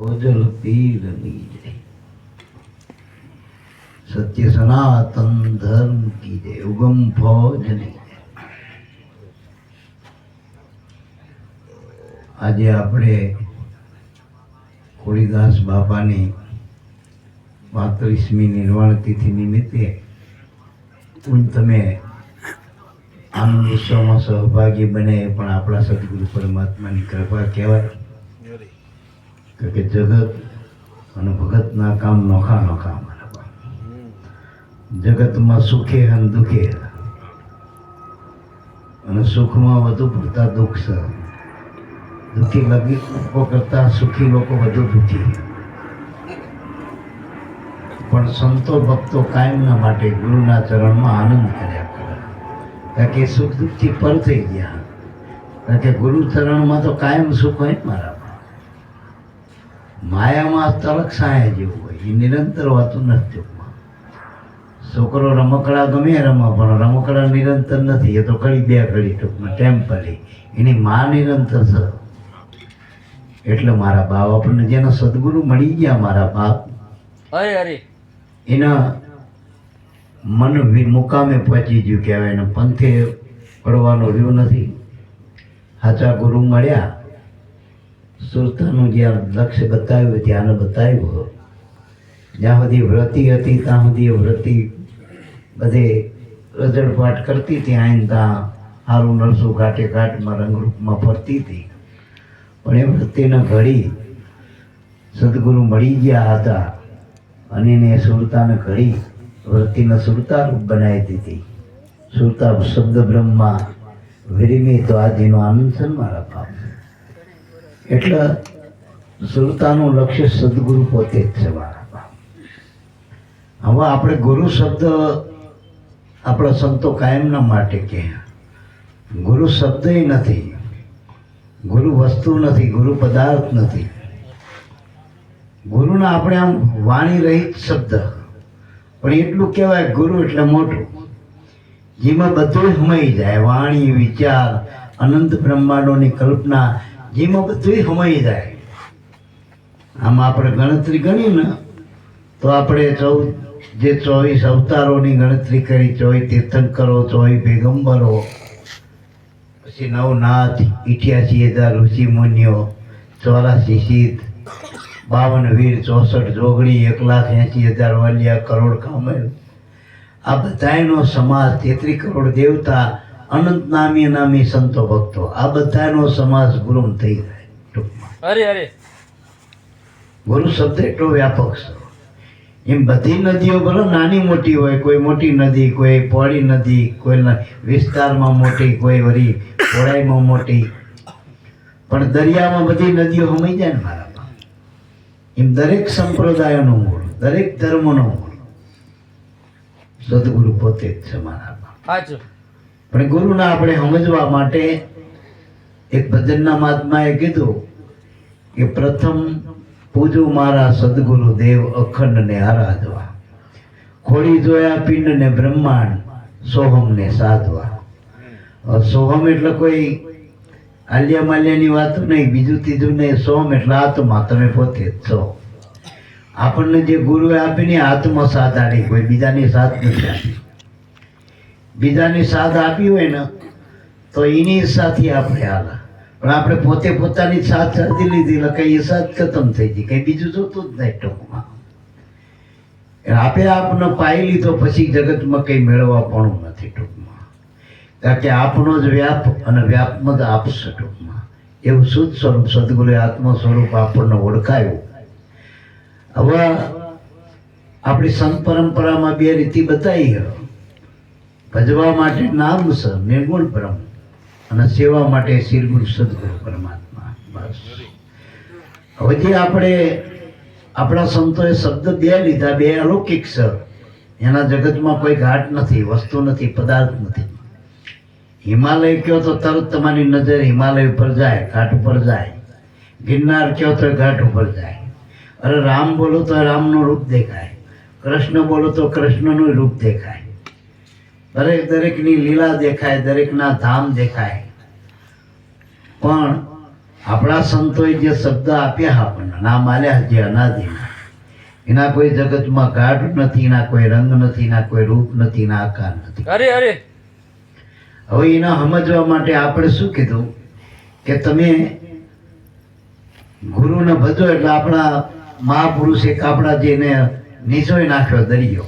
ભોજલ પીરની જય, સત્ય સનાતન ધર્મ કી જય, ઉગમ ફૌજની જય। આજે આપણે ખોડીદાસ બાપાની 35મી નિર્વાણ તિથિ નિમિત્તે તમે આનંદ ઉત્સવમાં સહભાગી બને એ પણ આપણા સદગુરુ પરમાત્માની કૃપા કહેવાય। કે જગત અને ભગતના કામ નોખા નોખા મારા જગતમાં સુખે અને દુખે અને સુખમાં વધુ પડતા દુઃખ છે, દુઃખી લોકો કરતા સુખી લોકો વધુ દુઃખી। પણ સંતો ભક્તો કાયમના માટે ગુરુના ચરણમાં આનંદ કર્યા કરે, કારણ કે સુખ દુઃખથી પર થઈ ગયા, કારણ કે ગુરુ ચરણમાં તો કાયમ સુખ હોય મારા। માયામાં તલક છાયા જેવું હોય, એ નિરંતર હોતું નથી। છોકરો રમકડા ગમે રમવા, પણ રમકડા નિરંતર નથી, એ તો ઘડી બે ઘડી ટૂંકમાં ટેમ્પરરી, એની માં નિરંતર છે। એટલે મારા બાપ આપણને જેના સદગુરુ મળી ગયા, મારા બાપ એના મન મુકામે પહોંચી ગયું કહેવાય, એને પંથે પડવાનો રહ્યો નથી। સાચા ગુરુ મળ્યા, સુરતાનું જ્યાં લક્ષ્ય બતાવ્યું ત્યાં બતાવ્યું। જ્યાં સુધી વ્રતી હતી ત્યાં સુધી વ્રતી બધે રજડપાટ કરતી હતી, આઈને ત્યાં સારું નરસું ઘાટે ઘાટમાં રંગરૂપમાં ફરતી હતી। પણ એ વ્રતીના ઘડી સદગુરુ મળી ગયા હતા અને એને સુરતાને ઘડી વ્રતીને સુરતા રૂપ બનાવી દીધી। સુરતા શબ્દ બ્રહ્મા વિરિમી તો આજનો આનંદ છે મારા બાપ। એટલે સુરતાનું લક્ષ્ય સદગુરુ પોતે જ છે મારા બાપ। હવે આપણે ગુરુ શબ્દ આપણા સંતો કાયમના માટે કહે, ગુરુ શબ્દ નથી, ગુરુ વસ્તુ નથી, ગુરુ પદાર્થ નથી। ગુરુના આપણે આમ વાણી રહિત શબ્દ, પણ એટલું કહેવાય ગુરુ એટલે મોટું, જેમાં બધું સમાઈ જાય, વાણી વિચાર અનંત બ્રહ્માંડોની કલ્પના, જેમાં બધું સમાઈ જાય। આમ આપણે ગણતરી ગણી ને તો આપણે 24 અવતારોની ગણતરી કરી, 24 તીર્થંકરો, 24 પેગંબરો, પછી 9 નાથ, 88,000 ઋષિ મુનિઓ, 84 સિદ્ધ, 52 વીર, 64 જોગણી, 1,80,000 વાલિયા, કરોડ કામેલ, આ બધાનો સમાજ, 33 કરોડ દેવતા, અનંત નામી નામી સંતો ભક્તો, આ બધાનો સમાજ ગુરુ થઈ જાય ટૂંકમાં। ગુરુ શબ્દ એટલો વ્યાપક છે। એમ બધી નદીઓ બોલો નાની મોટી હોય, કોઈ મોટી નદી, કોઈ પહોળી નદી, કોઈ વિસ્તારમાં મોટી, કોઈ વળી પહોળાઈમાં મોટી, પણ દરિયામાં બધી નદીઓ સમાઈ જાય ને મારા બાપ। એમ દરેક સંપ્રદાયનું મૂળ, દરેક ધર્મનું મૂળ સદગુરુ પોતે જ છે મારા બાપ। પણ ગુરુના આપણે સમજવા માટે એક ભજનના મહાત્માએ કીધું કે પ્રથમ પૂજો મારા સદગુરુ દેવ અખંડને આરાધવા, ખોડી જોયા પિંડને બ્રહ્માંડ, સોહમને સાધવા। સોહમ એટલે કોઈ આલ્યા માલ્યાની વાતો નહીં, બીજું ત્રીજું નહીં, સોહમ એટલે આત્મા, તમે પોતે જ છો। આપણને જે ગુરુએ આપીને આત્મા સાથ આપી, કોઈ બીજાની સાથ નથી આપી। બીજાની સાથ આપી હોય ને તો એની સાથે આપણે હાલ, પણ આપણે પોતે પોતાની સાથ સાધી લીધી એટલે કઈ એ સાથ ખતમ થઈ ગઈ, કઈ બીજું જોતું જ નહીં ટૂંકમાં। આપે આપને પાઈ લીધો પછી જગતમાં કઈ મેળવવા પણ નથી ટૂંકમાં, કારણ કે આપણો જ વ્યાપ અને વ્યાપમાં જ આપશે ટૂંકમાં। એવું શુદ્ધ સ્વરૂપ સદગુરુએ આત્મ સ્વરૂપ આપણને ઓળખાયું। હવે આપણી સંત પરંપરામાં 2 રીતિ બતાવી, ભજવા માટે નામ છે નિર્ગુણ બ્રહ્મ, અને સેવા માટે શ્રીગુરુ સદગુરુ પરમાત્મા। બસ હવે જે આપણે આપણા સંતોએ શબ્દ 2 લીધા, 2 અલૌકિક છે, એના જગતમાં કોઈ ઘાટ નથી, વસ્તુ નથી, પદાર્થ નથી। હિમાલય કયો તો તરત તમારી નજર હિમાલય ઉપર જાય, ઘાટ ઉપર જાય। ગિરનાર કયો તો ઘાટ ઉપર જાય। અરે રામ બોલો તો રામનું રૂપ દેખાય, કૃષ્ણ બોલો તો કૃષ્ણનું રૂપ દેખાય, દરેકની લીલા દેખાય, દરેકના ધામ દેખાય। પણ આપણા સંતોએ જે શબ્દ આપ્યા આપણને નામ આલ્યા જે અનાદિના, એના કોઈ જગતમાં ગાઢ નથી, ના કોઈ રંગ નથી, ના કોઈ રૂપ નથી, ના આકાર નથી. હવે એના સમજવા માટે આપણે શું કીધું કે તમે ગુરુને ભજો. એટલે આપણા મહાપુરુષ એક આપણા જેને નીચોઈ નાખ્યો દરિયો,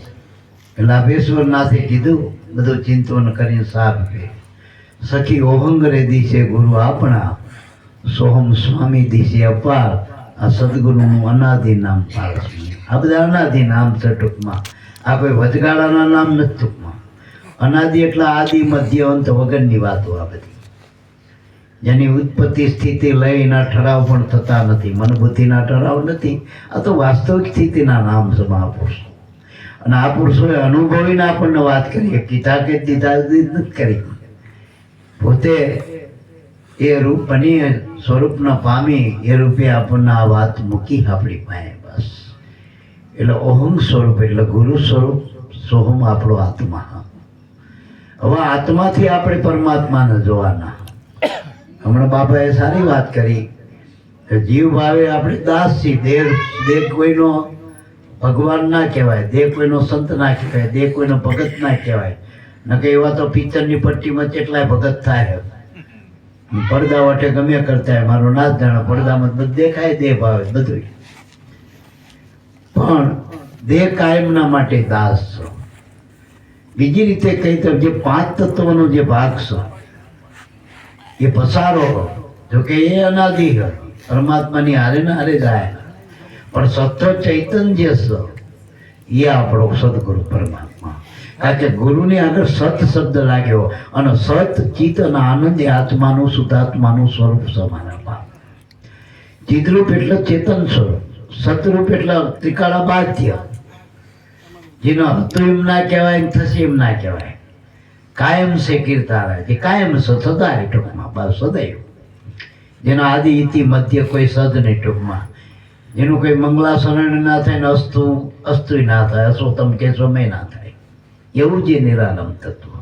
એટલે અભેશ્વરનાથે કીધું બધું ચિંતન કરીને સાફ કે સખી ઓહંગરે દિશે ગુરુ આપણા, સોહમ સ્વામી દિશે અપાર. આ સદગુરુનું અનાદિ નામ પારસી. આ બધા અનાદિ નામ છે ટૂંકમાં, આ કોઈ વચગાળાના નામ નથી ટૂંકમાં. અનાદિ એટલે આદિ મધ્ય અંત વગરની વાતો. આ બધી જેની ઉત્પત્તિ સ્થિતિ લયના ઠરાવ પણ થતા નથી, મનબુદ્ધિના ઠરાવ નથી. આ તો વાસ્તવિક સ્થિતિના નામ છે મહાપુરુષ. અને આ પુરુષોએ અનુભવીને આપણને વાત કરી, કીધા કે દીધા નથી કરી. પોતે એ રૂપ બની સ્વરૂપના પામી એ રૂપે આપણને આ વાત મૂકી આપણી પાસે. બસ એટલે ઓહમ સ્વરૂપ એટલે ગુરુ સ્વરૂપ, સોહમ આપણો આત્મા. હવે આત્માથી આપણે પરમાત્માને જોવાના. હમણાં બાપાએ સારી વાત કરી કે જીવ ભાવે આપણે દાસ છીએ. દેહ કોઈનો ભગવાન ના કહેવાય, દેહ કોઈનો સંત ના કહેવાય, દેહ કોઈનો ભગત ના કહેવાય. ન કે એવા તો પિક્ચરની પટ્ટીમાં કેટલાય ભગત થાય, પડદા વટે ગમે કરતા હોય. મારો નાચ જાણે પડદામાં બધું દેખાય, દેહ ભાવે બધું. પણ દેહ કાયમના માટે દાસ છો. બીજી રીતે કહી તો જે પાંચ તત્વોનો જે ભાગ છે એ પસારો, જો કે એ અનાદિ પરમાત્માની હારે ને હારે જાય. પણ સત્ય ચૈતન્ય છે એ આપણો સદગુરુ પરમાત્મા. કારણ કે ગુરુની આગળ સત શબ્દ લાગ્યો અને સત ચિત્ત અને આનંદ એ આત્માનું શુદ્ધાત્માનું સ્વરૂપ સમાના પામ. ચિદરૂપ એટલે ચેતન સ્વરૂપ, સતરૂપ એટલે ત્રિકાળા બાધ્ય. જેનો હતું એમ ના કહેવાય, થશે એમ ના કહેવાય. કાયમ છે કીર્તારા, જે કાયમ છે સદાય ટૂંકમાં, બસ સદૈવ. જેનો આદિ ઇતિ મધ્ય કોઈ સદ નહીં ટૂંકમાં. જેનું કોઈ મંગલાસરણ ના થાય ને અસ્તુ ના થાય, અસોતમ કે સમય ના થાય, એવું જે નિરાલમ તત્વ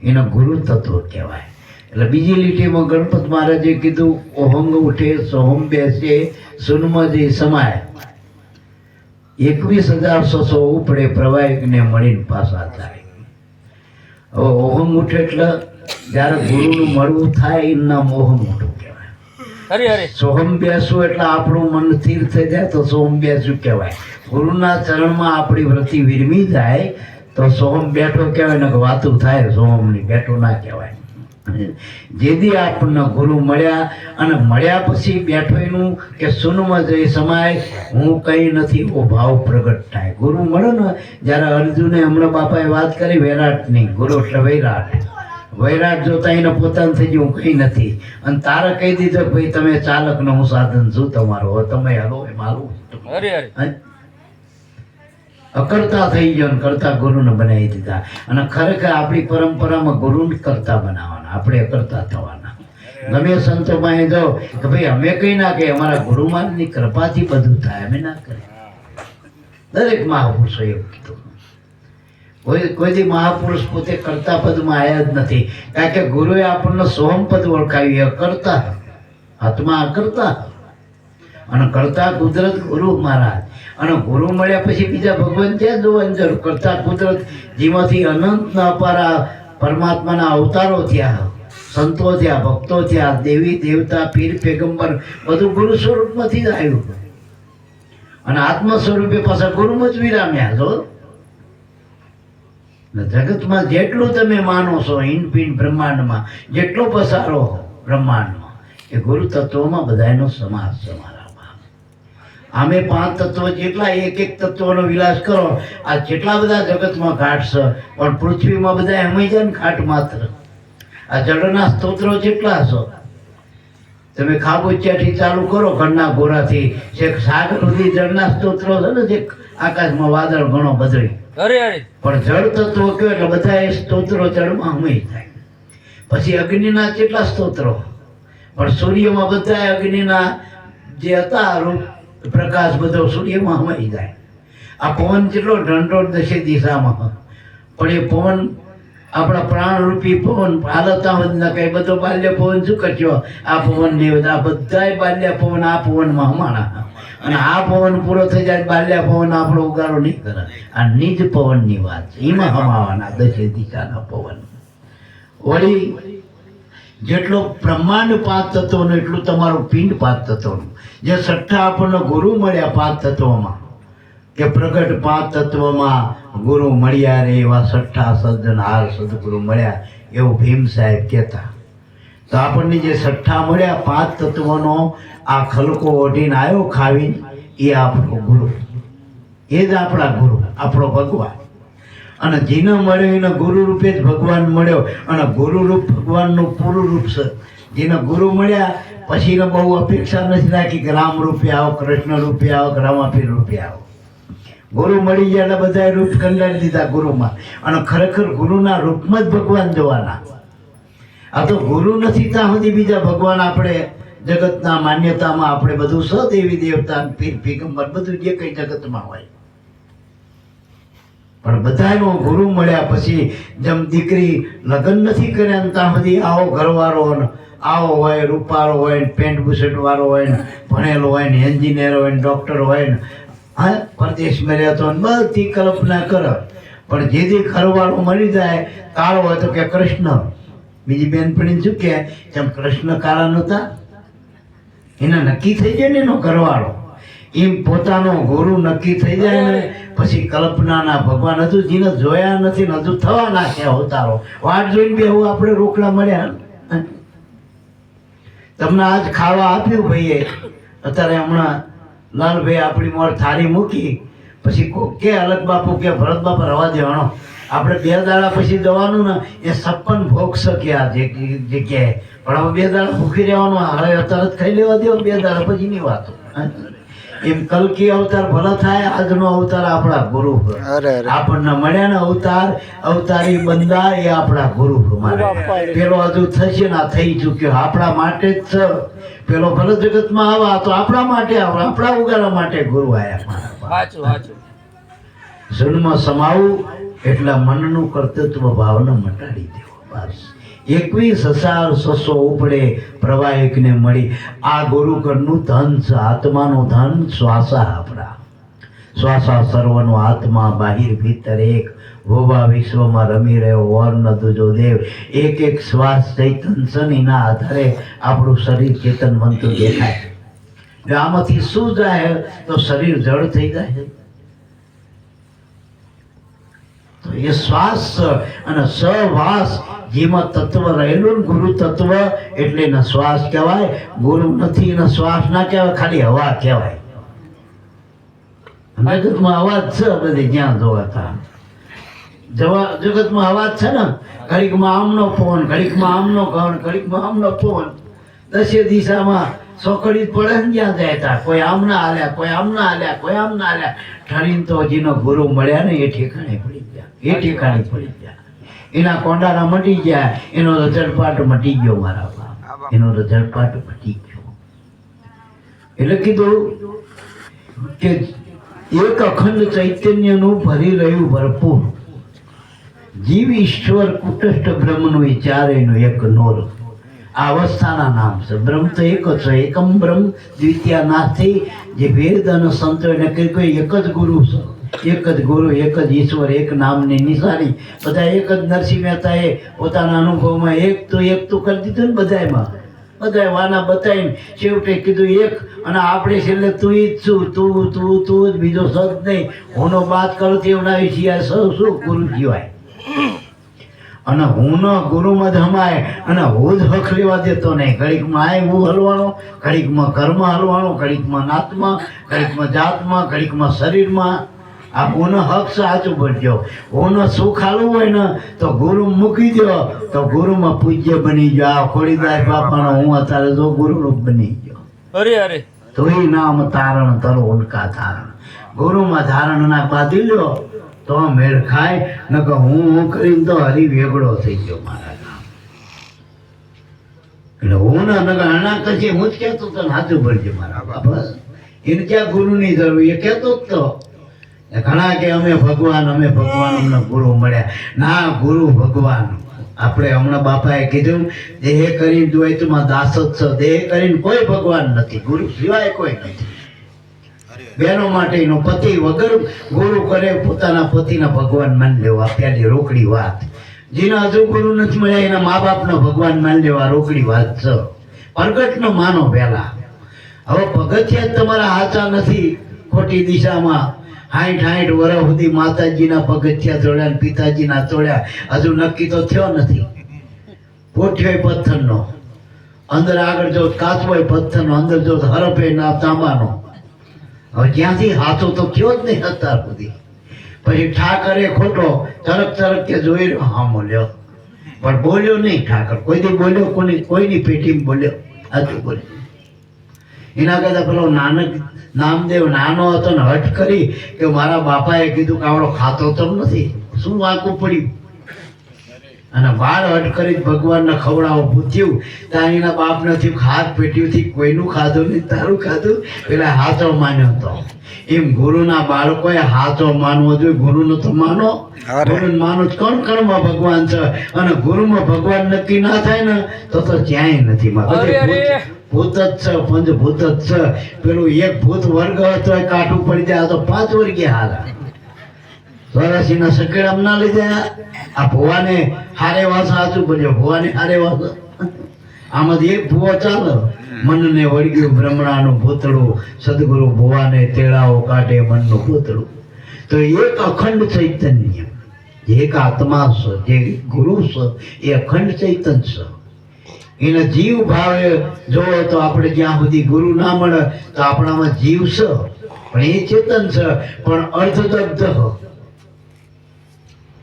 એનો ગુરુ તત્વ કહેવાય. એટલે બીજી લીટીમાં ગણપત મહારાજે કીધું ઓહંગ ઉઠે, સોહમ બેસે, સુનમાં જે સમાય, 21,600 ઉપડે પ્રવાહિકને મળીને પાછા થાય. હવે ઓહમ ઉઠે એટલે જ્યારે ગુરુનું મળવું થાય એમના મોહમ ઉઠું કહેવાય. સોહમ બેસવું એટલે આપણું મન સ્થિર થઈ જાય તો સોહમ બેસવું કહેવાય. ગુરુના ચરણમાં આપણી વૃત્તિ વિરમી જાય તો સોહમ બેઠો કહેવાય. ને વાતું થાય સોહમની, બેઠો ના કહેવાય. જેથી આપણને ગુરુ મળ્યા અને મળ્યા પછી બેઠો એનું કે સુનમાં જઈ સમાય, હું કંઈ નથી એવો ભાવ પ્રગટ થાય. ગુરુ મળે ને જ્યારે અર્જુને હમણાં બાપાએ વાત કરી વૈરાટની, ગુરુ એટલે વૈરાટ. વૈરાટ જોતા એને પોતાનું થઈ ગયું હું કંઈ નથી. અને તારે કહી દીધું ભાઈ તમે ચાલક ને હું સાધન છું તમારો, તમે હાલો એ મારું. અકર્તા થઈ ગયો ને કરતા ગુરુને બનાવી દીધા. અને ખરેખર આપણી પરંપરામાં ગુરુને કરતા બનાવવાના, આપણે અકર્તા થવાના. ગમે સંતોમાં એ જાઓ કે ભાઈ અમે કઈ ના કહીએ, અમારા ગુરુમાનની કૃપાથી બધું થાય, અમે ના કરીએ. દરેક મહાપુરુષો એવું કીધું. કોઈ મહાપુરુષ પોતે કરતા પદમાં આવ્યા જ નથી. કારણ કે ગુરુએ આપણને સોહમ પદ ઓળખાવ્યું, અકર્તા આત્મા અકર્તા અને કરતા કુદરત ગુરુ મહારાજ. અને ગુરુ મળ્યા પછી બીજા ભગવાન ત્યાં જોવાની જરૂર. કરતા કુદરત જેમાંથી અનંતના અપારા પરમાત્માના અવતારો થયા, સંતો થયા, ભક્તો થયા, દેવી દેવતા પીર પેગંબર બધું ગુરુ સ્વરૂપમાંથી જ આવ્યું. અને આત્મ સ્વરૂપે પાછા ગુરુમાં જ વિરામ્યા છો. જગતમાં જેટલું તમે માનો છો હિનપિન બ્રહ્માંડમાં, જેટલો પસારો બ્રહ્માંડમાં, એ ગુરુ તત્વોમાં બધાનો સમાસ સમારામાં. આમે 5 તત્વો જેટલા એક એક તત્વોનો વિલાસ કરો, આ જેટલા બધા જગતમાં ઘાટ છે, પણ પૃથ્વીમાં બધા એમ જાય ને ઘાટ માત્ર. આ જળના સ્તોત્રો જેટલા છો, તમે ખાબોચિયાથી ચાલુ કરો ઘરના ગોરાથી છેક સાગર સુધી જળના સ્તોત્રો છે ને, જે આકાશમાં વાદળ ઘણો બદલી, પણ જળ તત્વો કયો એટલે બધા એ સ્તોત્રો જળમાં હમય થાય. પછી અગ્નિના કેટલા સ્તોત્રો, પણ સૂર્યમાં બધા અગ્નિના જે હતા રૂપ પ્રકાશ બધો સૂર્યમાં હમાઈ જાય. આ પવન કેટલો ઢંઢોળ દશે દિશામાં, પણ એ પવન આપણા પ્રાણરૂપી પવન હાલતા વધના કઈ બધો બાલ્ય પવન શું કરશો? આ પવન નહીં, આ બધાય બાલ્ય પવન આ પવનમાં હમાણા, અને આ પવન પૂરો થઈ જાય બાલ્ય પવન આપણો ઉગારો નહીં કરે. આ નિજ પવનની વાત છે, એમાં હમાવાના દશે દિશાના પવન. વળી જેટલો બ્રહ્માંડ 5 તત્વોનું એટલું તમારું પિંડ 5 તત્વોનું. જે છઠ્ઠા આપણને ગુરુ મળ્યા 5 તત્વોમાં, કે પ્રગટ 5 તત્વમાં ગુરુ મળ્યા રે એવા છઠ્ઠા સર્જનહાર સદગુરુ મળ્યા, એવું ભીમ સાહેબ કહેતા. તો આપણને જે છઠ્ઠા મળ્યા 5 તત્વોનો આ ખલકો ઓઢીને આવ્યો ખાવીને, એ આપણો ગુરુ, એ જ આપણા ગુરુ, આપણો ભગવાન. અને જેને મળ્યો એને ગુરુ રૂપે જ ભગવાન મળ્યો. અને ગુરુ રૂપ ભગવાનનું પૂરું રૂપ છે. જેને ગુરુ મળ્યા પછી એને બહુ અપેક્ષા નથી રાખી કે રામ રૂપે આવો, કૃષ્ણ રૂપે આવો, કે રામાપીર રૂપે આવો. ગુરુ મળી ગયા એટલે બધા રૂપ કંડાળી દીધા ગુરુમાં. અને ખરેખર ગુરુના રૂપમાં જ ભગવાન જોવાના. આ તો ગુરુ નથી ત્યાં સુધી બીજા ભગવાન આપણે જગતના માન્યતામાં આપણે બધું સદેવી દેવતા પીર પીગંબર બધું જે કંઈ જગતમાં હોય, પણ બધાનો ગુરુ મળ્યા પછી જેમ દીકરી લગ્ન નથી કર્યા ત્યાં સુધી આવો ઘરવાળો ને આવો હોય, રૂપાળો હોય ને, પેન્ટ બુશર્ટ વાળો હોય ને, ભણેલો હોય ને, એન્જિનિયર હોય ને, ડૉક્ટર હોય ને, હા પરદેશમાં રહેતો ને, બધી કલ્પના કરે. પણ જેથી ઘરવાળો મળી જાય કાળો હોય તો કે કૃષ્ણ. બીજી બેનપણી શું કે જેમ કૃષ્ણ કાળા નહોતા, એના નક્કી થઈ જાય ને એનો ઘરવાળો, એમ પોતાનો ગુરુ નક્કી થઈ જાય ને પછી કલ્પનાના ભગવાન હજુ જેને જોયા નથી ને હજુ થવાના છે અવતારો. વાટ જોઈને બે હું આપણે રોકડા મળ્યા. તમને આજ ખાવા આપ્યું ભાઈએ, અત્યારે હમણાં લાલભાઈ આપણી મોર થાળી મૂકી પછી કે અલગ બાપુ કે ભરત બાપા રવા દેવાનો, આપણે 2 દાડા પછી જવાનું ને એ 56 ભોગ શકે આ જગ્યાએ. પણ હવે 2 દાડા ભૂખી રહેવાનું, હવે તરત ખાઈ લેવા દો, 2 દાડા પછીની વાતો. એમ કલકી અવતાર ભલા થાય, આજનો અવતાર આપણા ગુરુ. આપણને મળ્યા ને અવતાર, અવતારી બંદા એ આપણા ગુરુ. પેલો હજુ થશે ને થઈ ચૂક્યો, આપણા માટે જ છે. પેલો ભલે જગતમાં આવા તો આપણા માટે આવે, આપણા ઉગાડા માટે ગુરુ આવ્યા. જન્મ સમાવું એટલે મનનું કર્તૃત્વ ભાવને મટાડી દેવો. બસ 21,600 ઉપડે પ્રવાહ એકને મળી. આ ગુરુ ઘરનું ધન છે, આત્માનું ધન. શ્વાસા આપણા શ્વાસા સર્વનો આત્મા, બાહિર ભીતર એક, ભોવા વિશ્વમાં રમી રહ્યો વર્ણ દુજો દેવ. એક એક શ્વાસ ચૈતન છે, એના આધારે આપણું શરીર ચેતન બનતું દેખાય. આમાંથી શું જાય તો શરીર જળ થઈ જાય. તો એ શ્વાસ અને સવાસ જેમાં તત્વ રહેલું ને ગુરુ તત્વ, એટલે એના શ્વાસ કહેવાય. ગુરુ નથી એના શ્વાસ ના કહેવાય, ખાલી હવા કહેવાય. જગતમાં અવાજ છે બધી જ્યાં જોવાતા જગતમાં અવાજ છે ને. ઘડીકમાં આમનો પવન, ઘડીકમાં આમનો ગણ, ઘડીકમાં આમનો પવન, 10 દિશામાં સોકડી પડે ને જ્યાં જાય તા કોઈ આમના હાલ્યા, કોઈ આમના હાલ્યા, કોઈ આમના હાલ્યા. ઠરીને તો જેનો ગુરુ મળ્યા ને એ ઠેકાણે પડી ગયા, એ ઠેકાણે પડી ગયા. એના કોંડારા મટી ગયા, એનો રજળપાટ મટી ગયો. મારા બાપ, એનો રજળપાટ મટી ગયો. એટલે કીધું કે એક અખંડ ચૈતન્યનું ભરી રહ્યું ભરપૂર જીવ ઈશ્વર કુટસ્થ બ્રહ્મનું વિચારેનું એક નોર. આ અવસ્થાના નામ છે. બ્રહ્મ તો એક જ છે, એકમ બ્રહ્મ દ્વિતીય નાસ્તિ. જે વેદ અને સંતો એને કોઈ એક જ ગુરુ છે, એક જ ગુરુ, એક જ ઈશ્વર, એક નામની નિશાની. બધા એક જ. નરસિંહ મહેતાએ પોતાના અનુભવમાં એક તો કરી દીધું ને બધામાં, બધા વાના બતાવીને છેવટે કીધું એક. અને આપણે છેલ્લે તું જ છું, તું તું તું જ, બીજો શબ્દ નહીં. હુંનો બાત કરો તેવડા વિશે શું ગુરુ કહેવાય. અને હું ગુરુમાં જ હમાય અને હું જ હક લેવા દેતો નહીં. ઘડીકમાં આય હું હલવાનો, ઘડીકમાં ઘરમાં હલવાનો, ઘડીકમાં નાતમાં, ઘડીકમાં જાતમાં, ઘડીકમાં શરીરમાં. આ હું હક સાચું પડજો. હું સુખ હાલવું હોય ને તો ગુરુ મૂકી દો તો ગુરુમાં પૂજ્ય બની ગયો. આ ખોડીદાસ બાપાનો હું અત્યારે જો ગુરુરૂપ બની ગયો. અરે અરે તુઈ નામ તારણ તરો ઉનકા ધારણ. ગુરુમાં ધારણ ના બાંધી લ્યો તો મેળ ખાય. ન કે હું કરીને તો હરી વેગળો થઈ ગયો મારા નામ. એટલે હું ના કશી હું જ કહેતો તો સાચું પડજે મારા બાપા. એને ક્યાં ગુરુની જરૂર, એ કહેતો જ તો ઘણા કે અમે ભગવાન અમને ગુરુ મળ્યા. ના, ગુરુ ભગવાન. આપણે હમણાં બાપાએ કીધું દેહ કરીને દ્વૈતમાં દાસ જ છે. દેહ કરીને કોઈ ભગવાન નથી, ગુરુ સિવાય કોઈ નથી. બહેનો માટેનો પતિ વગર ગુરુ કરે પોતાના પતિના ભગવાન માની લેવા, પહેલી રોકડી વાત. જેના હજુ ગુરુ નથી મળ્યા એના મા બાપના ભગવાન માની લેવા રોકડી વાત છે. પ્રગટનો માનો પહેલા. હવે પગથિયા જ તમારા હાચા નથી. ખોટી દિશામાં 60 વર્ષ સુધી માતાજીના પગથિયા તોડ્યા ને પિતાજીના તોડ્યા, હજુ નક્કી તો થયો નથી. પોઠ્યો પથ્થરનો, અંદર આગળ જો કાચવો પથ્થરનો, અંદર જો હરફે ના તાંબાનો. હવે જ્યાંથી હાથો તો થયો જ નહીં અત્યાર સુધી. પછી ઠાકરે ખોટો તરક કે જોઈ રહ્યો, હા બોલ્યો, પણ બોલ્યો નહીં ઠાકર. કોઈ દી બોલ્યો કોઈની પેટીમાં બોલ્યો, સાચું બોલ્યો. એના કરતા પેલો નામદેવ નાનો હતો ને હઠ કરી કે મારા બાપાએ કીધું કે આવડો ખાતો તો નથી, શું વાંકું પડ્યું? અને બાળ હઠ કરી ભગવાનને ખવડાવો પૂછ્યું ત્યાં એના બાપને થયું હાથ પેટ્યુંથી કોઈનું ખાધું નહીં, તારું ખાધું. પેલા હાથો માન્યો હતો. એમ ગુરુના બાળકોએ હાથો માનવો જોઈએ. ગુરુનો તો માનો, ગુરુને માનો કોણ કણમાં ભગવાન છે. અને ગુરુમાં ભગવાન નક્કી ના થાય ને તો ક્યાંય નથી. ભૂત જ છે, પંચભૂત જ છે. પેલું એક ભૂત વર્ગ હતો એ કાઠું પડી જાય, તો 5 વર્ગીય હારા. ચોરાસીના સકેડામ ના લીધે આ ભુવાને હારે વાસ, સાચું બોલ્યો, ભુવાને હારે વાસ. આમાંથી એક ભુવો ચાલો, મનને વળગ્યું બ્રહ્મણાનું ભૂતળું, સદગુરુ ભુવાને તેડાવો કાઢે મનનું ભૂતળું. તો એક અખંડ ચૈતન્ય, એક આત્મા છે, જે ગુરુ છે એ અખંડ ચૈતન્ય છે. એના જીવ ભાવે જોવો તો આપણે જ્યાં સુધી ગુરુ ના મળે તો આપણામાં જીવ છે, પણ એ ચેતન છે, પણ અર્ધદગ્ધ.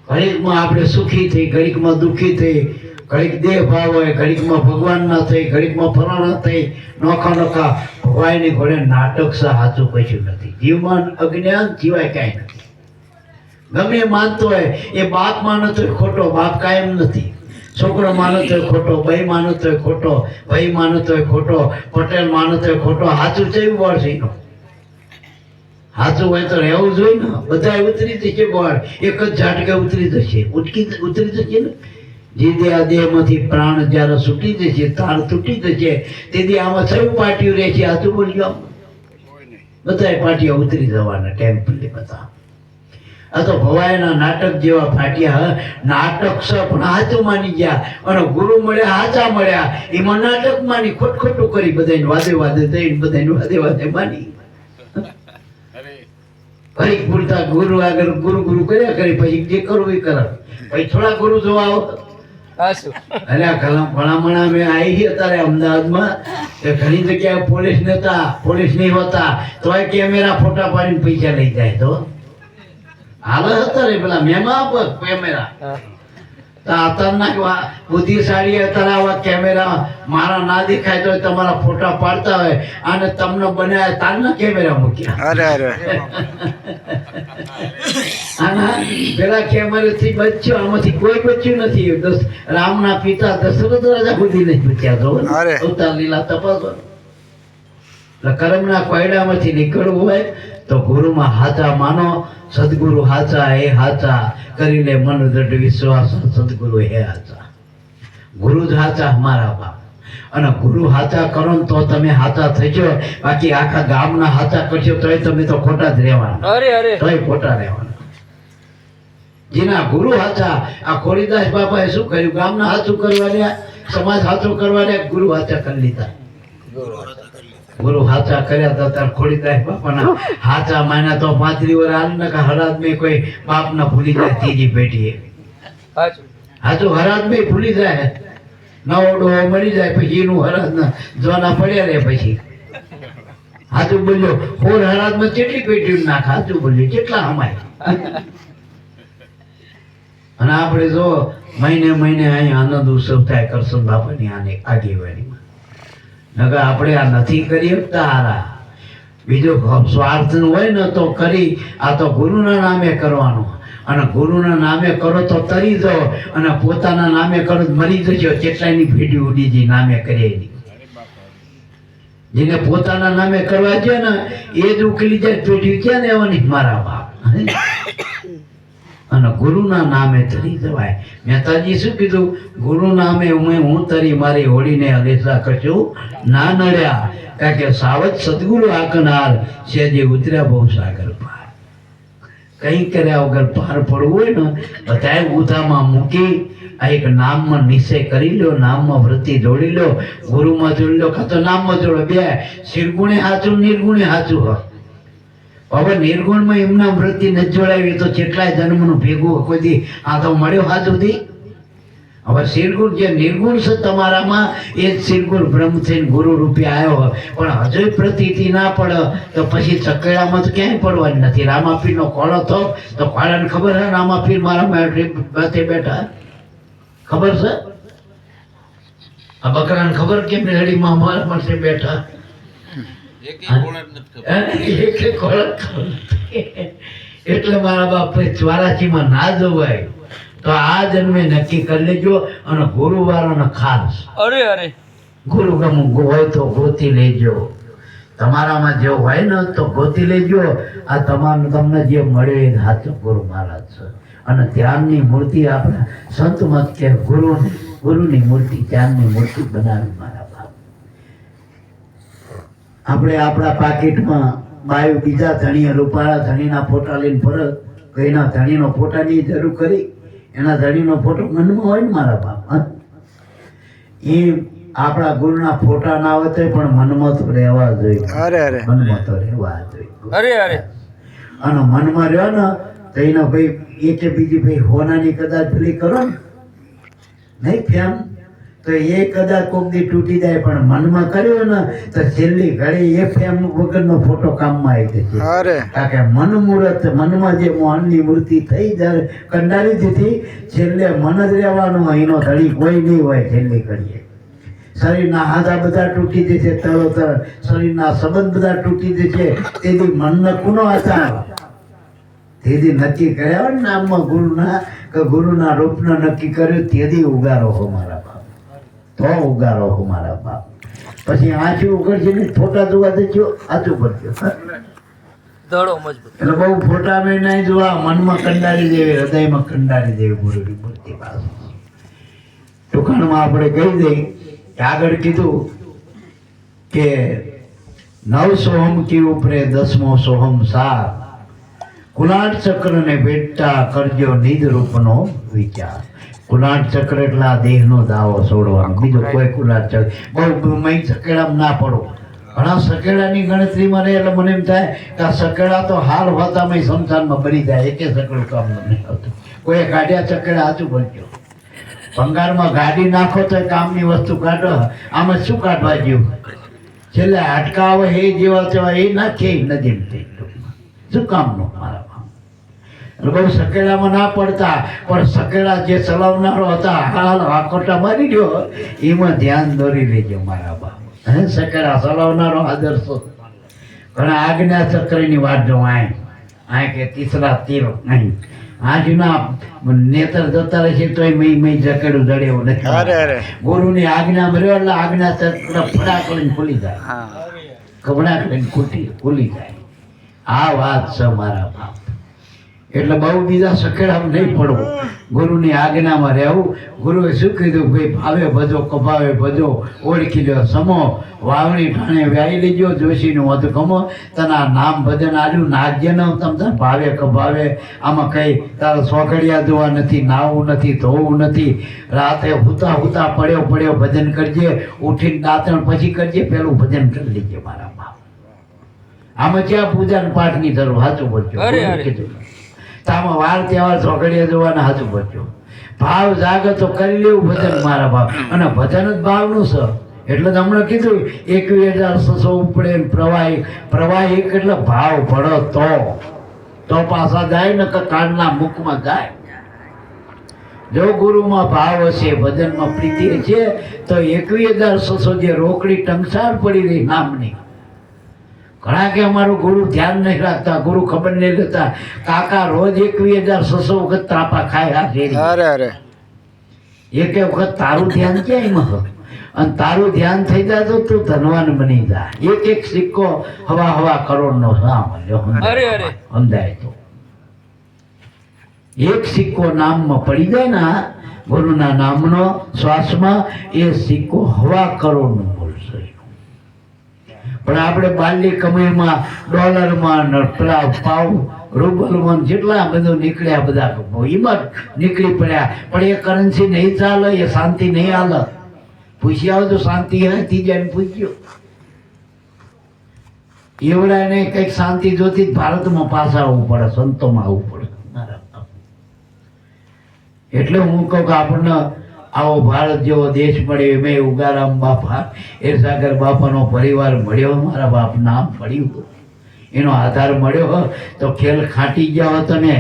ઘડીકમાં આપણે સુખી થઈ, ઘડીકમાં દુઃખી થઈ, ઘડીક દેહ ભાવ હોય, ઘડીકમાં ભગવાન ના થઈ, ઘડીકમાં ફલાણા થઈ. નોખા ભગવાનની ઘોડે નાટક છે, સાચું કશું નથી. જીવમાં અજ્ઞાન સિવાય કાંઈ નથી. ગમે માનતો હોય એ બાપ માનતો હોય ખોટો, બાપ કાયમ નથી. છોકરો માનતો હોય ખોટો, ભાઈ માનતો હોય ખોટો, ભાઈ માનતો હોય ખોટો, પટેલ માનતો હોય ખોટો. સાચું કેવું બળ છે એનો? સાચું હોય તો રહેવું જોઈએ ને. બધા ઉતરી જશે બળ, એક જ ઝાટકે ઉતરી જશે, ઉતરી જશે ને. જે આ દેહમાંથી પ્રાણ જ્યારે છૂટી જશે, તાર તૂટી જશે, તેથી આમાં સૌ પાટીઓ રહે છે. સાચું બોલ્યો, બધા પાટીઓ ઉતરી જવાના ટેમ્પલી બધા. આ તો ભવાઈના નાટક જેવા ફાટ્યા. નાટક છે પણ હાચું માની ગયા, અને ગુરુ મળ્યા, હાચા મળ્યા. એમાં નાટક માની ખોટું કરી, બધાને વાદે થઈને બધાને વાદે માની. ઘડીક પૂરતા ગુરુ આગળ ગુરુ કર્યા કરી, પછી જે કરવું એ કરે. પછી થોડા ગુરુ જોવા આવો. ભલામણા મેં આવી છે અત્યારે અમદાવાદમાં, ઘણી જગ્યાએ પોલીસ નહીં હોતા તોય કેમેરા ફોટા પાડીને પૈસા લઈ જાય. તો હાલ હતા રે પેલા મેમાં કેમેરા. અત્યારના બુદ્ધિશાળી અત્યારે આવા કેમેરા મારા ના દેખાય તો તમારા ફોટા પાડતા હોય, અને તમને બનાવ્યા તારના કેમેરા મૂક્યા. પેલા કેમેરા થી બચ્યો, આમાંથી કોઈ બચ્યું નથી. રામના પિતા દશરથ રાજા સુધી નહીં બચ્યા. અવતાર લીલા તપાસો. કર્મના કોયડામાંથી નીકળવું હોય તો ગુરુમાં હાચા માનો. સદગુરુ હાચા એ હાચા કરીને મન દ્રઢ વિશ્વાસ, સદગુરુ હે હાચા. ગુરુ જ હાચા મારા બાપ. અને ગુરુ હાચા કરો ને તો તમે હાચા થજો. બાકી આખા ગામના હાચા કરશો તોય તમે તો ખોટા જ રહેવાના, તોય ખોટા રહેવાના. જેના ગુરુ હાચા, આ ખોડીદાસ બાપાએ શું કર્યું? ગામના હાચું કરવા રહ્યા, સમાજ હાચું કરવા રહ્યા, ગુરુ હાચા કરી લીધા. ગુરુ હાચા કર્યા હતા ત્યારે ખોડીદાસ બાપાના હાચા માન્યા તો 35 વર્ષ હાલ ને હરાદ મેં કોઈ બાપ ના ભૂલી જાય. ત્રીજી પેઢીએ હાચું હરાદ મેં ભૂલી જાય, નવો ડોહો મળી જાય, પછી એનું હરાદ ના જોના પડ્યા રહે. પછી હાચું બોલ્યો, હોર હરાદ માં કેટલી પેઢી નાખ. હાચું બોલ્યો, કેટલા હમાય. અને આપણે જો મહિને અહીં આનંદ ઉત્સવ થાય કરશન બાપાની આને આગેવાનીમાં. નકર આપણે આ નથી કરી શકતા હારા. બીજો સ્વાર્થ હોય ને તો કરી, આ તો ગુરુના નામે કરવાનું. અને ગુરુના નામે કરો તો તરી જાઓ, અને પોતાના નામે કરો તો મરી જજો. કેટલાયની ભેડી ઉડી જઈ નામે કરે એની. જેને પોતાના નામે કરવા છે ને એ જ ઉકેલી જાય પેઢી ક્યાં લેવાની મારા બાપ. અને ગુરુના નામે તરી જવાય. મહેતાજી શું કીધું? ગુરુ નામે હું તરી મારી હોળીને હલેસા કશું ના નડ્યા. કારણ કે સાવત સદગુરુ આકનાર સેજે ઉતર્યા બહુ સાગર પાર. કઈ કર્યા વગર પાર પડવું હોય ને બધાએ ઉધામાં મૂકી આ એક નામમાં નિશ્ચય કરી લો, નામમાં વૃત્તિ જોડી લો, ગુરુમાં જોડી લો, કાં તો નામમાં જોડો. બે શિરગુણે હાચું, નિર્ગુણે હાચું. હવે નિર્ગુણમાં એમના વૃત્તિ નથી જોડાવી તો કેટલાય જન્મનું ભેગું કોઈ દી આ તો મળ્યો હાથું દી. હવે શિરગુણ જે નિર્ગુણ છે તમારામાં એ જ શિરગુણ બ્રહ્મ થઈને ગુરુ રૂપે આવ્યો. પણ હજુ પ્રતીતિ ના પડે તો પછી ચકેડામાં તો ક્યાંય પડવાની નથી. રામાપીરનો ખોળો થયો તો ખોળાને ખબર છે રામાપીર મારા માથે બેઠા? ખબર છે? આ બકરાને ખબર કેમ રેડીમાં મારા પાસે બેઠા? એટલે મારા બાપ ચોરાસીમાં ના જોવાય તો આ જન્મે નક્કી કરી લેજો. અને ગુરુવારોને ખાસ ગુરુ ગમું હોય તો ગોતી લેજો. તમારામાં જે હોય ને તો ગોતી લેજો. આ તમને જે મળ્યો એ સાચો ગુરુ મહારાજ છે. અને ધ્યાનની મૂર્તિ આપણા સંત મત કે ગુરુની મૂર્તિ, ધ્યાનની મૂર્તિ બનાવી મારા બાપ. આપણે આપણા પાકીટમાં બાયું બીજા ધણીએ રૂપાળા ધણીના ફોટા લઈને ફરક કઈના ધણીનો ફોટાની જરૂર કરી. એના ધણીનો ફોટો મનમાં હોય ને મારા બાપ. એ આપણા ગુરુના ફોટા ના હોય તો પણ મનમાં તો રહેવા જોઈએ. મનમાં તો રહેવા જોઈએ. અને મનમાં રહ્યો ને તો એનો ભાઈ એકે બીજી ભાઈ હોનાની કદાચ પેલી કરો ને નહીં ફેમ તો એ કદાચ કોક દી તૂટી જાય. પણ મનમાં કર્યો ને તો છેલ્લી ઘડી એ ફેમ વગરનો ફોટો કામમાં આવી જશે. કારણ કે મન મુહૂર્ત મનમાં જે મોહનની મૂર્તિ થઈ જાય કંડારી દીધી છેલ્લે મન જ રહેવાનું. એનો ધડી કોઈ નહીં હોય છેલ્લી ઘડીએ. શરીરના હાથા બધા તૂટી જશે તરત. શરીરના સંબંધ બધા તૂટી જશે. તેથી મનને કુનો આચાર તેથી નક્કી કર્યા હોય ને નામમાં ગુરુના રૂપને નક્કી કર્યું તેથી ઉગારો હો મારા બાપ. તો ઉગારો હો મારા બાપ. પછી આંચું ઉગડશે ને ફોટા જોવા દેજો આચું પડજો. એટલે બહુ ફોટા મેં નહીં જોવા. મનમાં કંડારી દેવી, હૃદયમાં કંડારી દેવી ગુરુની મૂર્તિ પાસે. ટૂંકાણમાં આપણે કહી દઈએ આગળ કીધું કે 9 સોહમ કી ઉપરે 10મો સોહમ સાર. કુલાટ ચક્ર ને બેઠા કરજો નિજ રૂપનો વિચાર. કુલાટ ચક્ર એટલે આ દેહનો દાવો છોડવાનો. બીજો કોઈ કુલાટ ચક્ર બહુ મય સકેડામાં ના પડો. ઘણા સકેડાની ગણતરીમાં રહે એટલે મને એમ થાય કે આ સકેડા તો હાલ હોતામાં સંસારમાં બની જાય. એકે સકેડું કામ નથી આવતું. કોઈ ગાડિયા ચકેડા હાચું બનજો. ભંગારમાં ગાડી નાખો તો કામની વસ્તુ કાઢો. આમાં શું કાઢવા જેવું? છેલ્લે હાડકા આવે એ જેવા તેવા એ નાખે નદી શું કામનો મારા બાપ. એટલે બહુ સકેડામાં ના પડતા. પણ સકેડા જે ચલાવનારો હતા હાલ આકોટા મારી ગયો એમાં ધ્યાન દોરી લેજો મારા બાપ. સકેડા ચલાવનારો આદર્શો ઘણા આજ્ઞા ચક્રની વાત જો આ કે તીસરા તીર અહીં આજના નેતર જતા રહેશે તો મેં જકેડું જડે એવું નથી. ગુરુની આજ્ઞા મળ્યો એટલે આજ્ઞા ચક્ર ફડાક લઈને ખુલી જાય. કબડાક લઈને ખુલી જાય. આ વાત છે મારા બાપ. એટલે બહુ બીજા સકેડામાં નહીં પડવું. ગુરુની આજ્ઞામાં રહેવું. ગુરુએ શું કીધું? ભાઈ ભાવે ભજો કપાવે ભજો ઓળખી લો સમો વાવણી ઠાણે વ્યાઈ લેજો જોશીનું મત ગમો. તના નામ ભજન આજુ નાગ્ય ન તમ ભાવે કપાવે. આમાં કઈ તારા સોગડિયા જોવા નથી, નાવું નથી, ધોવું નથી. રાતે હુતા હુતા પડ્યો ભજન કરજે. ઉઠીને દાંતણ પછી કરજે. પેલું ભજન કરી લેજે મારા બાપ. આમાં ક્યાં પૂજા પાઠની જરૂર? હાચું બોલજો. કીધું આમાં વાર તહેવાર ચોકડીએ જોવાના હાચું બોલજો. ભાવ જાગે તો કરી લેવું ભજન મારા બાપ. અને ભજન જ ભાવનું છે. એટલે જ હમણાં કીધું 21,600 ઉપડે પ્રવાહી એટલે ભાવ પડો તો પાછા જાય ને કાળના મુખમાં જાય. જો ગુરુમાં ભાવ હશે, ભજનમાં પ્રીતિ છે તો 21,600 જે રોકડી ટંકસાર પડી રહી નામની. ઘણા કે અમારું ગુરુ ધ્યાન નહીં રાખતા, ગુરુ ખબર નહીં લેતા. કાકા રોજ 21,600 વખત ત્રાપા ખાય. એક વખત તારું ધ્યાન ક્યાં એમાં? અને તારું ધ્યાન થઈ જાય તો તું ધનવાન બની જાય. એક એક સિક્કો હવા કરોડનો સમજાય તો એક સિક્કો નામમાં પડી જાય ને ગુરુના નામનો શ્વાસમાં, એ સિક્કો 1.25 કરોડનું બોલશે. પણ આપણે બાલની કમાઈમાં ડોલરમાં પાઉ રૂબલમાં જેટલા બધું નીકળ્યા બધા એમાં નીકળી પડ્યા. પણ એ કરન્સી નહીં ચાલે, એ શાંતિ નહીં હાલે. પૂછી આવો તો શાંતિ હતી જાય પૂછ્યો એવડાને કંઈક શાંતિ જોતી ભારતમાં પાછા આવવું પડે, સંતોમાં આવવું પડે. એટલે હું કહું કે આપણને આવો ભારત જેવો દેશ મળ્યો. મેં ઉગારામ બાપા એરસાગર બાપાનો પરિવાર મળ્યો, મારા બાપ નામ પડ્યું, એનો આધાર મળ્યો તો ખેલ ખાટી ગયા હતો ને.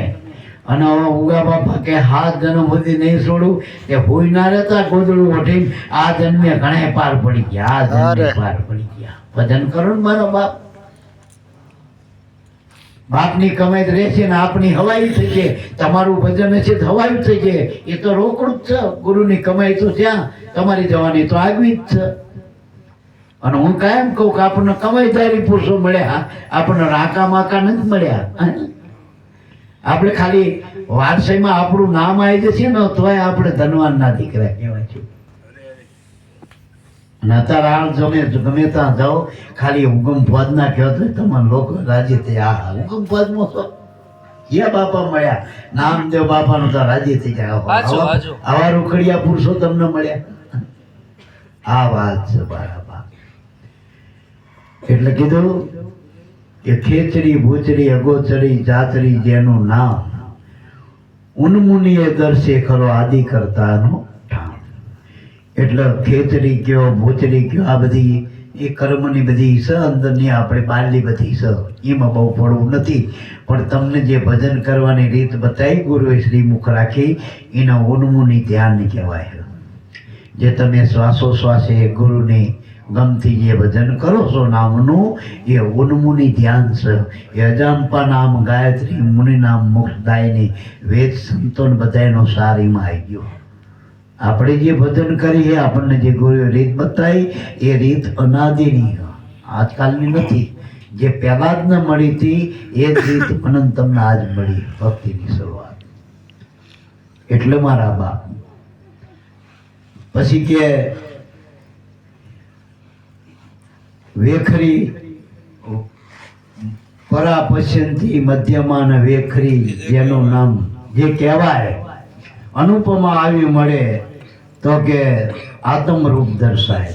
અને ઉગા બાપા કે 7 જન્મ સુધી નહીં છોડું, કે હોઈ ના રહેતા ગોદડું ઓઢીને આ જન્મે ઘણા પાર પડી ગયા, આ જન્મે પાર પડી ગયા. ભજન કરો ને મારા બાપ. બાપની કમાઈ રહેશે ને આપની હવાઈ થઈ છે. તમારું ભજન હશે તો હવાયું થઈ છે. એ તો રોકડું જ છે. ગુરુની કમાઈ તો ત્યાં, તમારી જવાની તો આગવી જ છે. અને હું કાયમ કહું કે આપણને કમાઈદારી પુરુષો મળ્યા, આપણને રાકા માકા નથી મળ્યા. આપણે ખાલી વારસાઈમાં આપણું નામ આવી જશે ને તોય આપણે ધનવાનના દીકરા કહેવાય છે. અને અત્યારે ગમે ત્યાં જાઓ, ખાલી હુકમ પદ ના કહો તો તમારા લોકો રાજી થઈ. આ હુકમ પદમાં છો એ બાપા મળ્યા, નામદેવ બાપાનું તો રાજી થઈ જાય. આવા રૂખડિયા પુરુષો તમને મળ્યા. આ વાત છે બરાબર. એટલે કીધું કે ખેચરી ભૂચરી અગોચરી જાતરી જેનું નામ, ઉન્મુનિએ દર્શે ખરો આદિ કરતાનો. એટલે ખેચરી કયો, ભૂચરી કયો, આ બધી એ કર્મની બધી છે અંદરની, આપણે બહારની બધી છે, એમાં બહુ પડવું નથી. પણ તમને જે ભજન કરવાની રીત બતાવી ગુરુએ શ્રીમુખ રાખી, એના ઉન્મુનિ ધ્યાન કહેવાય. જે તમે શ્વાસોશ્વાસે ગુરુની ગમથી જે ભજન કરો છો નામનું, એ ઉન્મુનિ ધ્યાન છે. એ અજાંપા નામ ગાયત્રી મુનિ નામ મોક્ષદાયની વેદ સંતોન બધાનો સાર એમાં આવી ગયો. આપણે જે ભજન કરીએ, આપણને જે ગુરુએ રીત બતાવી, એ રીત અનાદિની, આજકાલની નથી. જે પહેલા જ ન મળી હતી એ જ રીત મને તમને આજ મળી, ભક્તિની શરૂઆત. એટલે મારા બાપ પછી કે વેખરી પરા પશ્યંતી મધ્યમાન વેખરી, જેનું નામ જે કહેવાય અનુપમા આવી મળે તો કે આત્મ રૂપ દર્શાય.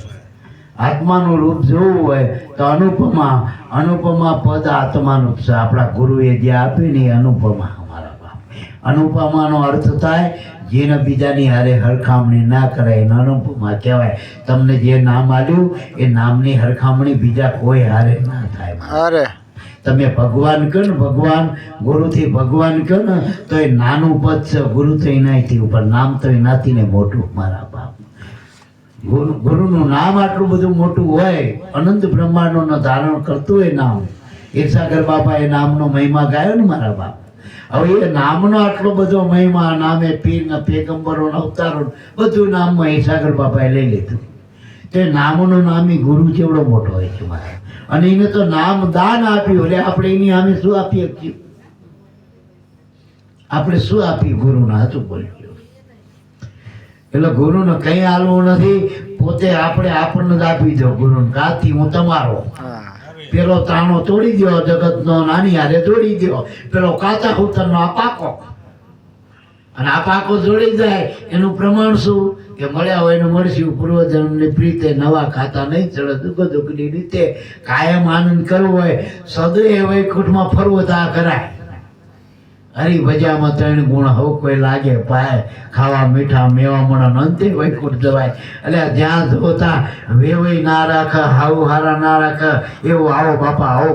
આત્માનું રૂપ જોવું હોય તો અનુપમા પદ આત્માનું છે. આપણા ગુરુએ જે આપ્યું ને એ અનુપમા. અમારા બાપ અનુપમાનો અર્થ થાય જેને બીજાની હારે હરખામણી ના કરાય, એને અનુપમા કહેવાય. તમને જે નામ આપ્યું એ નામની હરખામણી બીજા કોઈ હારે ના થાય. તમે ભગવાન કહો ને, ભગવાન ગુરુથી ભગવાન કહો ને તો એ નાનું પદ છે. ગુરુ તો એનાથી ઉપર, નામ તો એનાથી ને મોટું. મારા બાપ ગુરુનું નામ આટલું બધું મોટું હોય, અનંત બ્રહ્માંડોનો ધારણ કરતું હોય નામ. ઈર્ષાગર બાપા એ નામનો મહિમા ગાયો ને મારા બાપ. હવે એ નામનો આટલો બધો મહિમા, નામે પીર પેગંબરો અવતારો બધું નામમાં ઈર્ષાગર બાપાએ લઈ લીધું. તે નામનો નામી ગુરુ જેવડો મોટો હોય છે મારા. અને એને તો નામ દાન આપ્યું, એટલે આપણે એની સામે શું આપીએ છીએ? આપણે શું આપીએ ગુરુના? હતું બોલ્યો. એટલે ગુરુને કઈ હાલવું નથી, પોતે આપણે આપણને જ આપી દો ગુરુને. કાથી હું તમારો. પેલો તાણો તોડી દો જગતનો, નાની હારે જોડી દો. પેલો કાચા ઉતરનો આ પાકો, અને આ પાકો જોડી જાય એનું પ્રમાણ શું? કે મળ્યા હોય ને મળશું. પૂર્વજન્મની પ્રીતે નવા ખાતા નહીં ચડે. દુઃખની રીતે કાયમ આનંદ કરવો હોય, સદૈવ વૈકુંઠમાં ફરવું તો આ કરાય. હરિભજામાં 3 ગુણ હવ કોઈ લાગે પાય, ખાવા મીઠા મેવા મણ અંતે વૈકુંઠ જવાય. એટલે જ્યાં જોતા વેવઈ ના રાખ, હાવું હારા ના રાખ, એવું આવો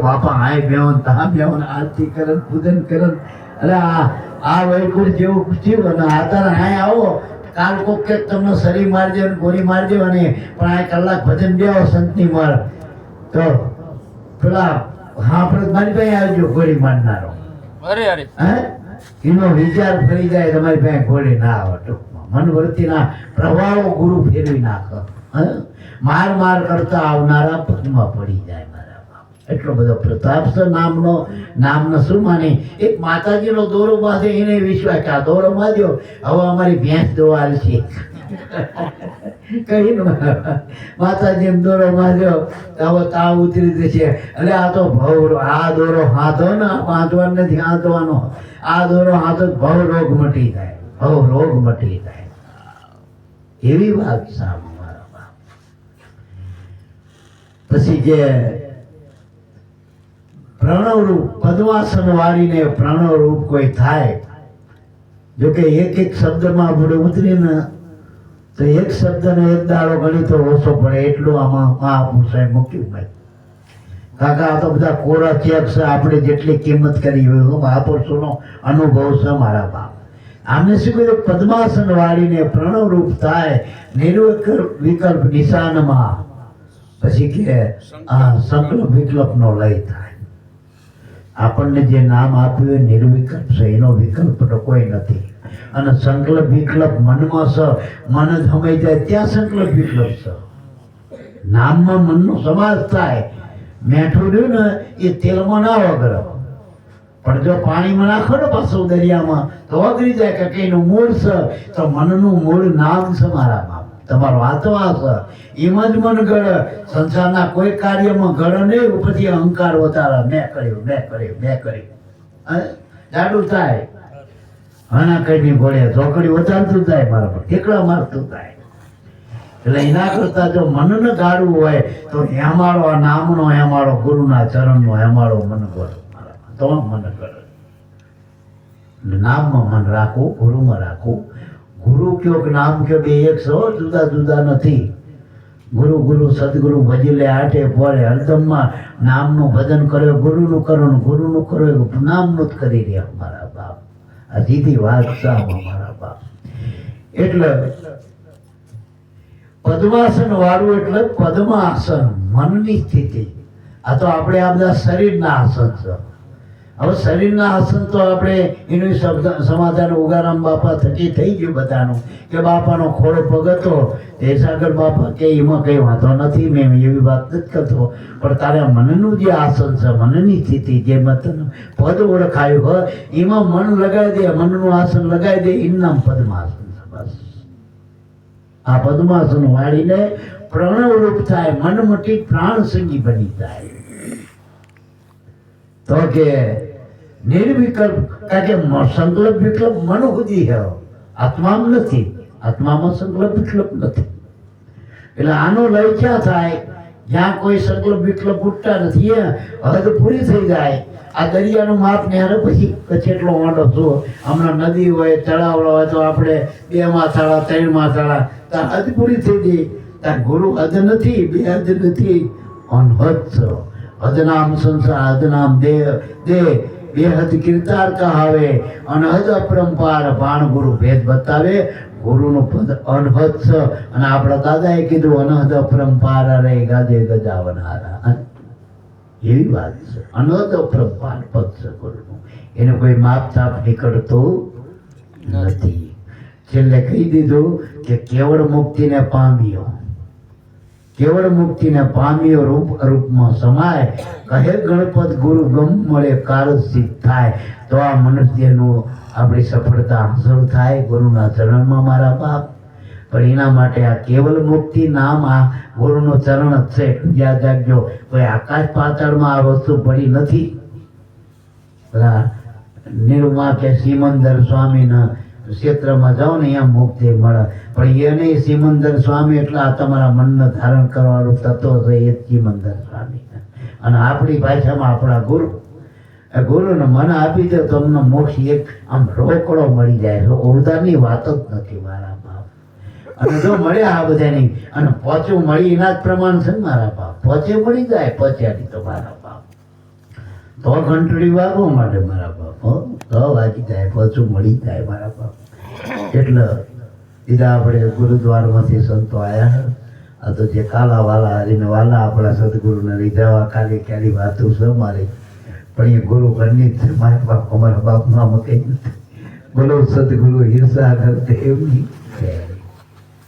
બાપા હાય બેવન તા બેવન, આરતી કરન પૂજન કરન. એટલે આ વૈકુંઠ જેવું થયું. અને આતારા હાય આવો, કાલ કોક કે તમને શરીર મારજો ને ગોળી મારજો, અને પણ આ કલાક ભજન દેવો સંતની માર તો પેલા આપણે મારી પાસે આવજો ગોળી મારનારો. એનો વિચાર ફરી જાય તમારી પાસે ગોળી ના આવે. ટૂંકમાં મનવૃત્તિના પ્રવાહો ગુરુ ફેરવી નાખે. માર માર કરતા આવનારા પદમાં પડી જાય મારા બાપ. એટલો બધો પ્રતાપ છે નામનો શું માની. એક માતાજીનો દોરો બાંધે એને વિશ્વાસ કે આ દોરો બાંધ્યો હવે અમારી ભેંસ દોવાલ છે કઈ માતાજી દોરો બાંધ્યો હવે તાવ ઉતરી જશે. એટલે આ તો ભવ આ દોરો હાથો ને બાંધવાનો નથી, હાથવાનો આ દોરો હાથો ભવ રોગ મટી જાય, ભવ રોગ મટી જાય. એવી વાત સામે મારા બાપ. પછી જે પ્રણવ રૂપ પદ્માસન વાળીને પ્રણવ રૂપ કોઈ થાય, જો કે એક એક શબ્દમાં આપણે ઉતરીને તો એક શબ્દને એક દાડો ગણી તો ઓછો પડે એટલું આમાં મહાપુરુષોએ મૂક્યું ભાઈ. કાકા આ તો બધા કોરા ચેક છે, આપણે જેટલી કિંમત કરી હોય મહાપુરુષોનો અનુભવ છે મારા બાપ. આમને શું કહ્યું? પદ્માસન વાળીને પ્રણવ રૂપ થાય નિર્વિકલ્પ નિશાનમાં. પછી કે આ સંકલ્પ વિકલ્પનો લય થાય. આપણને જે નામ આપ્યું એ નિર્વિકલ્પ છે, એનો વિકલ્પ તો કોઈ નથી. અને સંકલ્પ વિકલ્પ મનમાં છે, મન થમાઈ જાય ત્યાં સંકલ્પ વિકલ્પ છે. નામમાં મનનો સમાસ થાય. મેઠું રહ્યું ને એ તેલમાં ના વગર, પણ જો પાણીમાં નાખો ને પાછું દરિયામાં તો વગરી જાય. કે કઈનું મૂળ છે તો મનનું મૂળ નામ છે મારા બાપ. તમારો આત્મા છે એમાં જ મન ગળ. સંસારના કોઈ કાર્યમાં ગળ નહીં, ઉપરથી અહંકાર વધારા મેં કર્યું જાડું થાય. આના કઈ ભળે ચોકડી વધારતું જાય મારા પર, ઠેકડા મારતું થાય. એટલે એના કરતા જો મનને ગાળવું હોય તો હેમાળો આ નામનો હેમાળો, ગુરુના ચરણનો હેમાળો મન ગળ તો મન ગળ. નામમાં મન રાખવું, ગુરુમાં રાખવું. ગુરુ કયો કે નામ કયો બે એક છો, જુદા જુદા નથી. ગુરુ ગુરુ સદગુરુ ભજીલે આઠે પોરે. હરદમમાં નામનું ભજન કર્યો, ગુરુનું કરો, ગુરુનું કરો, નામનું જ કરી રહ્યા મારા બાપ. આ સીધી વાત છે મારા બાપ. એટલે પદ્માસન વાળું એટલે પદ્માસન મનની સ્થિતિ. આ તો આપણે આ બધા શરીરના આસન છે. હવે શરીરના આસન તો આપણે એનું સમાધાન ઉગારામ બાપા થકી થઈ ગયું બધાનું કે બાપાનો ખોળો પગ હતો તે સાગર બાપા કે એમાં કંઈ વાંધો નથી, મેં એવી વાત નથી કરતો. પણ તારે મનનું જે આસન છે, મનની સ્થિતિ જે મતનું પદ ઓળખાયું હોય એમાં મન લગાવી દે, મનનું આસન લગાવી દે, એનું નામ પદ્માસન છે. બસ આ પદ્માસન વાળીને પ્રણવ રૂપ થાય, મન મટી પ્રાણ સંગી બની જાય. તો કે નિર્વિકલ્પ, કારણ કે સંકલ્પ વિકલ્પ મન સુધી છે, આત્મામાં નથી. આત્મામાં સંકલ્પ વિકલ્પ નથી. એટલે આનો લય ક્યાં થાય? જ્યાં કોઈ સંકલ્પ વિકલ્પ ઉઠતા નથી, હદ પૂરી થઈ જાય. આ દરિયાનું માપ ને હારે પછી કેટલો વાંધો શું? હમણાં નદી હોય, તળાવ હોય તો આપણે 2 માથાળા 3 માથાળા, ત્યાં હદ પૂરી થઈ ગઈ. ત્યાં ગુરુ હદ નથી, 2 હદ નથી, અનહદ છે. હદનામ સંસાર, હદનામ દેહ, 2 હદ કીર્તાર કહાવે, અનહદ અપરંપાર. ભાણ ગુરુ ભેદ બતાવે. ગુરુનું પદ અનહદ છે. અને આપણા દાદાએ કીધું અનહદ અપરંપાર રે ગાદે ગજાવનારા. એવી વાત છે. અનહદ અપરંપાર પદ છે ગુરુનું. એને કોઈ માપ તાપ નીકળતું નથી. છેલ્લે કહી દીધું કે કેવળ મુક્તિને પામ્યો, કેવળ મુક્તિને પામ્યો રૂપમાં સમાય. કહે ગણપત ગુરુ ગમ મળે કાર્ય સિદ્ધ થાય. તો આ મનુષ્યનું આપણી સફળતા હાંસલ થાય ગુરુના ચરણમાં મારા બાપ. પણ એના માટે આ કેવલ મુક્તિ નામ આ ગુરુનું ચરણ જ છે. યાદ રાખજો, કોઈ આકાશ પાતાળમાં આ વસ્તુ પડી નથી. પેલા નિર્મા કે સિમંદર સ્વામીના ક્ષેત્રમાં જાઓ ને અહીંયા મુક્તિ મળે. પણ એને સિમંદર સ્વામી એટલે આ તમારા મનને ધારણ કરવાનું તત્વ છે, એ સિમંદર સ્વામી. અને આપણી ભાષામાં આપણા ગુરુ. ગુરુને મન આપી દો તો તમને મોક્ષ એક આમ રોકડો મળી જાય. ઉધારની વાત જ નથી મારા બાપ. અને જો મળ્યા આ બધાની અને પોચું મળી એના જ પ્રમાણ છે ને મારા બાપ. પોચે મળી જાય, પોચ્યાની તો મારા બાપ તો ઘંટડી વાગવા માટે મારા બાપ, તો વાગી જાય, પોચું મળી જાય મારા બાપ. એટલે બીજા આપણે ગુરુદ્વારમાંથી સંતો આવ્યા. આ તો જે કાલા વાલા હરીને વાલા આપણા સદગુરુને લીધા કાલી ક્યારી વાતો છે મારી. પણ એ ગુરુ ઘરની જ છે મારા બાપ. અમારા બાપમાં કંઈ નથી. બોલો સદગુરુ હિરસા કરતે એમની